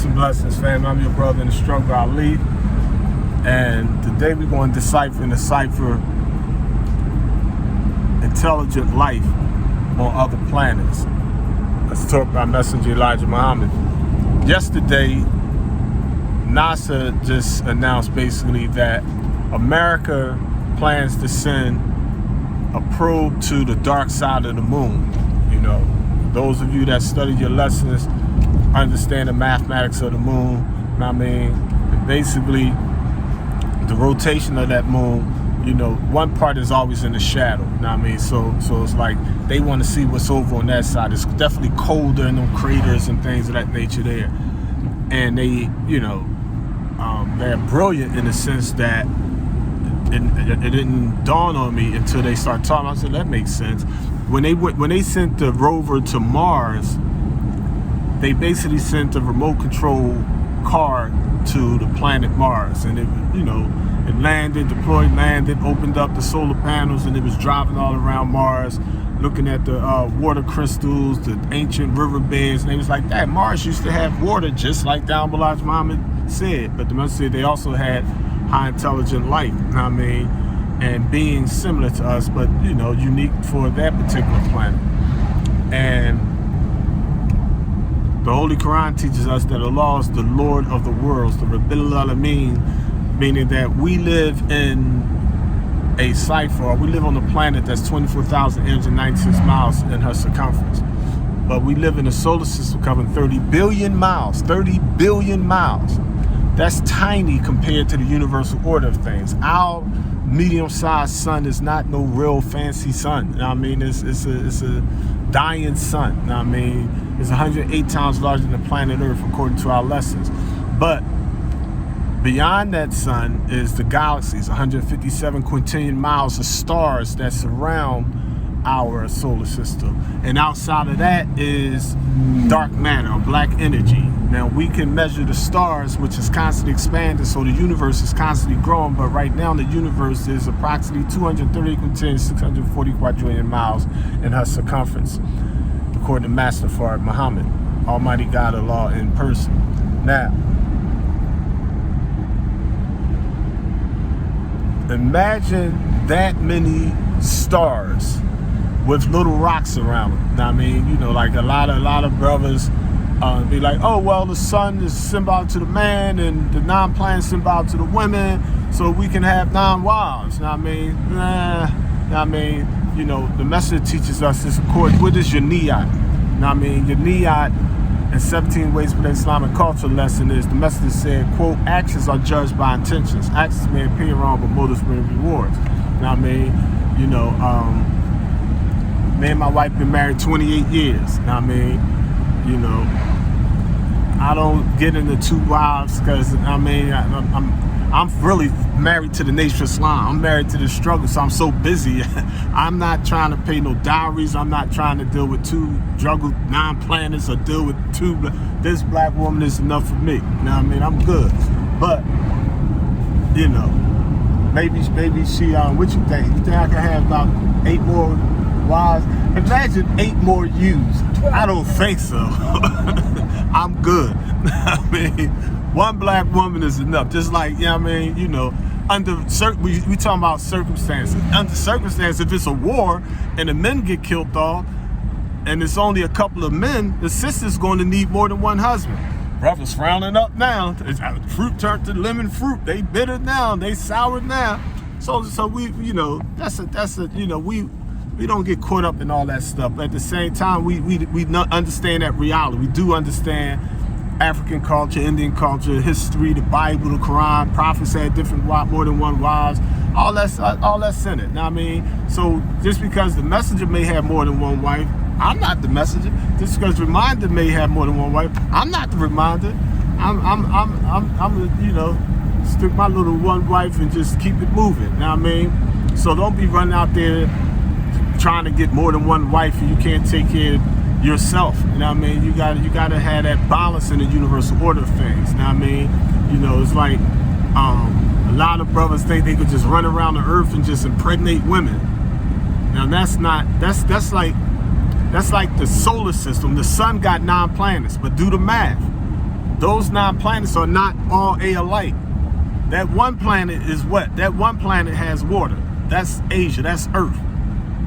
Peace and blessings, fam. I'm your brother in the struggle, Ali. And today we're going to decipher intelligent life on other planets. Let's talk about Messenger Elijah Muhammad. Yesterday, NASA just announced basically that America plans to send a probe to the dark side of the moon. You know, those of you that study your lessons understand the mathematics of the moon. You know what I mean? And basically, the rotation of that moon, you know, one part is always in the shadow. You know what I mean? So it's like they want to see what's over on that side. It's definitely colder in them craters and things of that nature there. And they, you know, they're brilliant in the sense that it didn't dawn on me until they started talking. I said, that makes sense. When they sent the rover to Mars, they basically sent a remote control car to the planet Mars, and it, you know, it landed, opened up the solar panels, and it was driving all around Mars, looking at the water crystals, the ancient riverbeds, and they was like, that Mars used to have water just like down below Muhammad said. But the message said they also had high intelligent life, you know what I mean, and beings similar to us, but you know, unique for that particular planet. And the Holy Quran teaches us that Allah is the Lord of the worlds, the Rabbil Alameen, meaning that we live in a cipher, or we live on a planet that's 24,896 miles in her circumference. But we live in a solar system covering 30 billion miles. 30 billion miles. That's tiny compared to the universal order of things. Our medium-sized sun is not no real fancy sun. You know what I mean? It's a dying sun. You know what I mean? It's 108 times larger than the planet Earth according to our lessons. But beyond that sun is the galaxies, 157 quintillion miles of stars that surround our solar system. And outside of that is dark matter, or black energy. Now we can measure the stars, which is constantly expanding, so the universe is constantly growing, but right now the universe is approximately 230 quintillion, 640 quadrillion miles in her circumference, according to Master Fard Muhammad, Almighty God Allah in person. Now, imagine that many stars with little rocks around them. Now, I mean, you know, like a lot of brothers be like, oh, well, the sun is symbolic to the man and the non-planet symbolic to the women, so we can have 9 wives. Now, I mean, I mean, you know, the message teaches us this according, what is your niyat? Now, I mean, your niyat in 17 ways for the Islamic culture lesson is, the message said, quote, actions are judged by intentions. Actions may appear wrong, but motives bring rewards. Now, I mean, you know, me and my wife been married 28 years. Now, I mean, you know, I don't get into 2 wives because, I mean, I'm really married to the nation of Islam. I'm married to the struggle, so I'm so busy. I'm not trying to pay no dowries. I'm not trying to deal with 2 juggle non-planets or deal with 2. This black woman is enough for me. You know what I mean? I'm good. But, you know, maybe she, what you think? You think I can have about 8 more wives? Imagine 8 more yous. I don't think so. I'm good. I mean, 1 black woman is enough. Just like, you know what I mean, you know, we talking about circumstances. Under circumstances, if it's a war and the men get killed off and it's only a couple of men, the sister's going to need more than 1 husband. Brothers frowning up now. Fruit turned to lemon fruit. They bitter now. They sour now. So we, you know, that's a you know, we don't get caught up in all that stuff. But at the same time, we understand that reality. We do understand African culture, Indian culture, history, the Bible, the Quran. Prophets had more than 1 wives. All that's in it. Now, I mean, so just because the messenger may have more than 1 wife, I'm not the messenger. Just because the reminder may have more than 1 wife, I'm not the reminder. I'm you know, stick my little 1 wife and just keep it moving. Now, I mean, so don't be running out there trying to get more than 1 wife and you can't take care of yourself. You know what I mean? You gotta have that balance in the universal order of things. You know what I mean? You know, it's like a lot of brothers think they could just run around the earth and just impregnate women. Now that's like the solar system. The sun got 9 planets, but do the math. those 9 planets are not all alike. That one planet is wet. That one planet has water. That's Asia. That's Earth.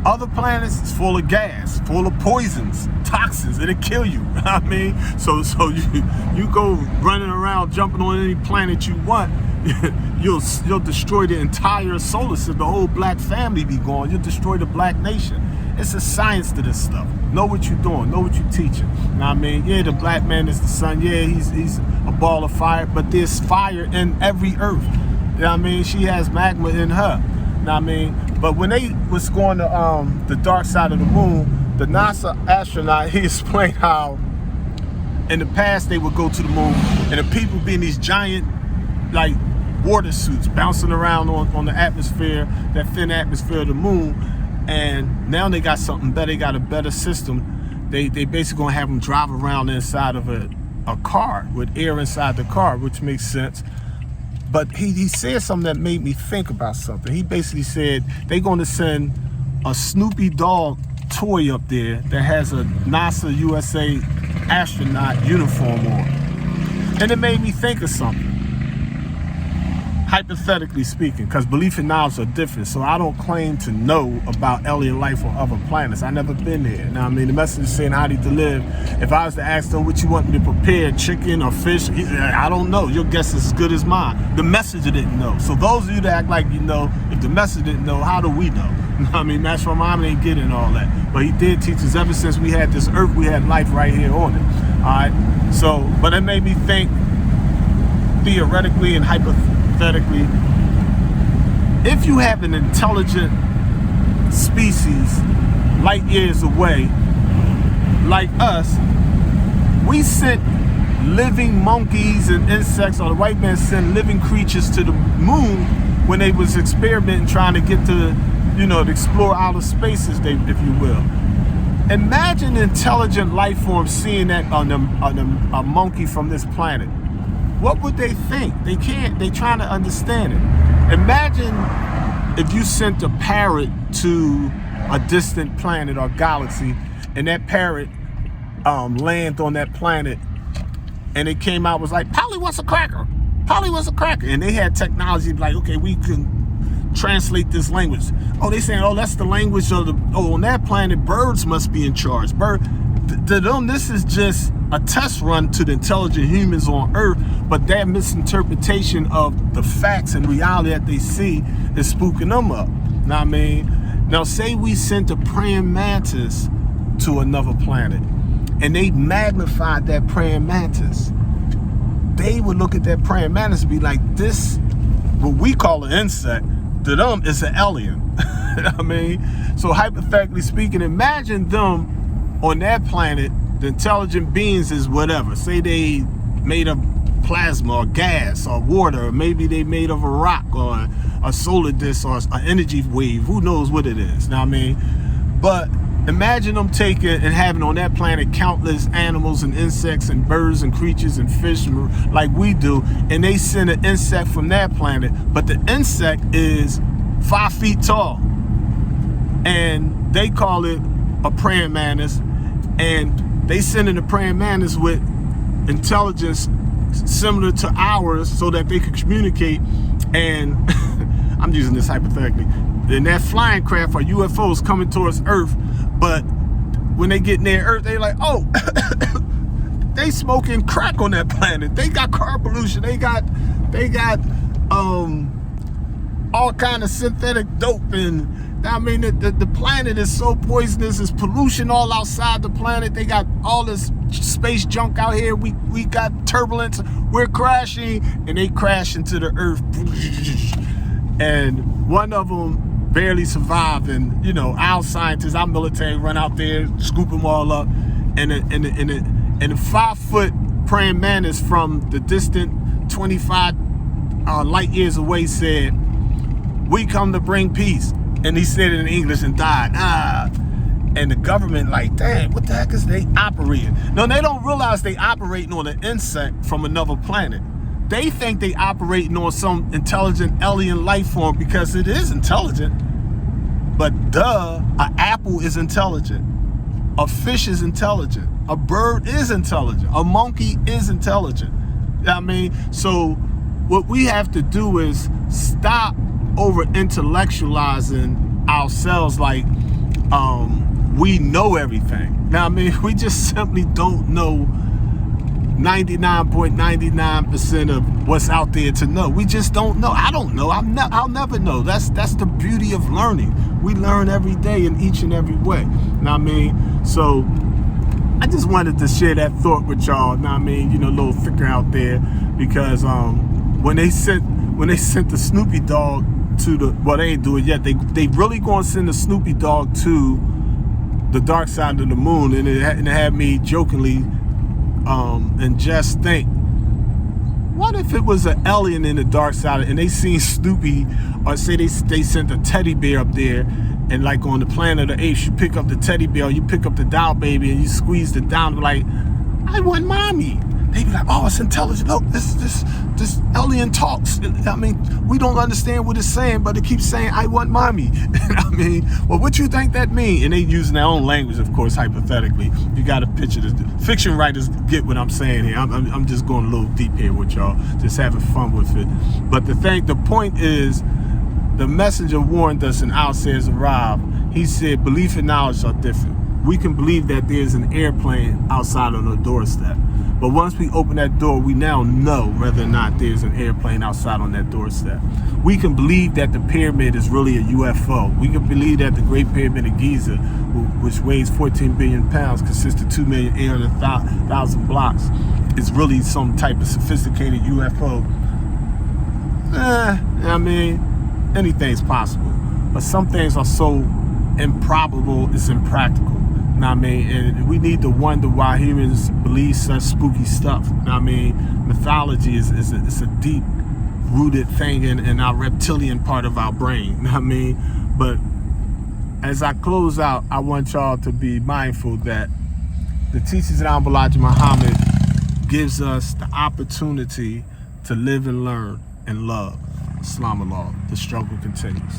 Other planets is full of gas, full of poisons, toxins. It'll kill you. I mean, so you go running around, jumping on any planet you want. You'll destroy the entire solar system. The whole black family be gone. You'll destroy the black nation. It's a science to this stuff. Know what you're doing. Know what you're teaching. Now, I mean, yeah, the black man is the sun. Yeah, he's a ball of fire. But there's fire in every earth. You know what I mean? She has magma in her. You know what I mean? But when they was going to the dark side of the moon, the NASA astronaut, he explained how in the past they would go to the moon and the people be in these giant, like, water suits bouncing around on the atmosphere, that thin atmosphere of the moon. And now they got something better. They got a better system. They basically gonna have them drive around inside of a car with air inside the car, which makes sense. But he said something that made me think about something. He basically said they're gonna send a Snoopy dog toy up there that has a NASA USA astronaut uniform on. And it made me think of something. Hypothetically speaking, because belief and knowledge are different. So I don't claim to know about alien life on other planets. I've never been there. Now, I mean, the message is saying how to live. If I was to ask them what you want me to prepare, chicken or fish, he said, I don't know. Your guess is as good as mine. The messenger didn't know. So those of you that act like you know, if the messenger didn't know, how do we know? I mean, Master Muhammad ain't getting all that. But he did teach us ever since we had this earth, we had life right here on it. All right. So, but it made me think theoretically and hypothetically, if you have an intelligent species light years away, like us, we sent living monkeys and insects, or the white man sent living creatures to the moon when they was experimenting, trying to get to, to explore outer spaces, if you will. Imagine intelligent life forms seeing that on a monkey from this planet. What would they think? They can't. They trying to understand it. Imagine if you sent a parrot to a distant planet or galaxy, and that parrot landed on that planet, and it came out was like, Polly wants a cracker. Polly wants a cracker. And they had technology like, okay, we can translate this language. Oh, they saying, oh, that's the language of on that planet, birds must be in charge. To them, this is just a test run to the intelligent humans on Earth, but that misinterpretation of the facts and reality that they see is spooking them up. Know what I mean? Now, say we sent a praying mantis to another planet, and they magnified that praying mantis. They would look at that praying mantis and be like, this, what we call an insect, to them, is an alien. I mean, so hypothetically speaking, imagine them on that planet, the intelligent beings is whatever. Say they made of plasma or gas or water, or maybe they made of a rock or a solar disk or an energy wave. Who knows what it is? Know what I mean? But imagine them taking and having on that planet countless animals and insects and birds and creatures and fish like we do, and they send an insect from that planet, but the insect is 5 feet tall, and they call it a praying mantis. And they send in the praying mantis with intelligence similar to ours so that they could communicate. And I'm using this hypothetically. And that flying craft or UFOs coming towards Earth, but when they get near Earth, they like, oh, they smoking crack on that planet. They got car pollution. They got all kind of synthetic dope, and I mean, the planet is so poisonous. There's pollution all outside the planet. They got all this space junk out here. We got turbulence. We're crashing, and they crash into the Earth. And one of them barely survived. And our scientists, our military, run out there, scoop them all up. And the 5-foot praying mantis from the distant 25 light years away said, "We come to bring peace." And he said it in English and died. And the government like, dang, what the heck is they operating? No, they don't realize they operating on an insect from another planet. They think they operating on some intelligent alien life form because it is intelligent. But duh, an apple is intelligent. A fish is intelligent. A bird is intelligent. A monkey is intelligent. I mean, so what we have to do is stop over intellectualizing ourselves like we know everything. Now, I mean, we just simply don't know 99.99% of what's out there to know. We just don't know. I don't know. I'll never know. That's the beauty of learning. We learn every day in each and every way. Now, I mean, so I just wanted to share that thought with y'all. Now, I mean, a little figure out there, because when they sent the Snoopy dog to they ain't do it yet. They really gonna send the Snoopy dog to the dark side of the moon, and it had me jokingly and just think, what if it was an alien in the dark side and they seen Snoopy, or say they sent a teddy bear up there, and like on the Planet of the Apes, you pick up the teddy bear, you pick up the doll baby, and you squeeze it down, like, I want mommy. They be like, oh, it's intelligent. Look, this alien talks. I mean, we don't understand what it's saying, but it keeps saying, I want mommy. I mean, well, what you think that mean? And they using their own language, of course, hypothetically. You got to picture this. Fiction writers get what I'm saying here. I'm just going a little deep here with y'all, just having fun with it. But the point is, the messenger warned us, and Al says arrived. He said, belief and knowledge are different. We can believe that there's an airplane outside on our doorstep. But once we open that door, we now know whether or not there's an airplane outside on that doorstep. We can believe that the pyramid is really a UFO. We can believe that the Great Pyramid of Giza, which weighs 14 billion pounds, consists of 2,800,000 blocks, is really some type of sophisticated UFO. I mean, anything's possible. But some things are so improbable, it's impractical. I mean, and we need to wonder why humans believe such spooky stuff. I mean, mythology is a deep rooted thing in our reptilian part of our brain. I mean, but as I close out, I want y'all to be mindful that the teachings of Elijah Muhammad gives us the opportunity to live and learn and love. Islam Allah, the struggle continues.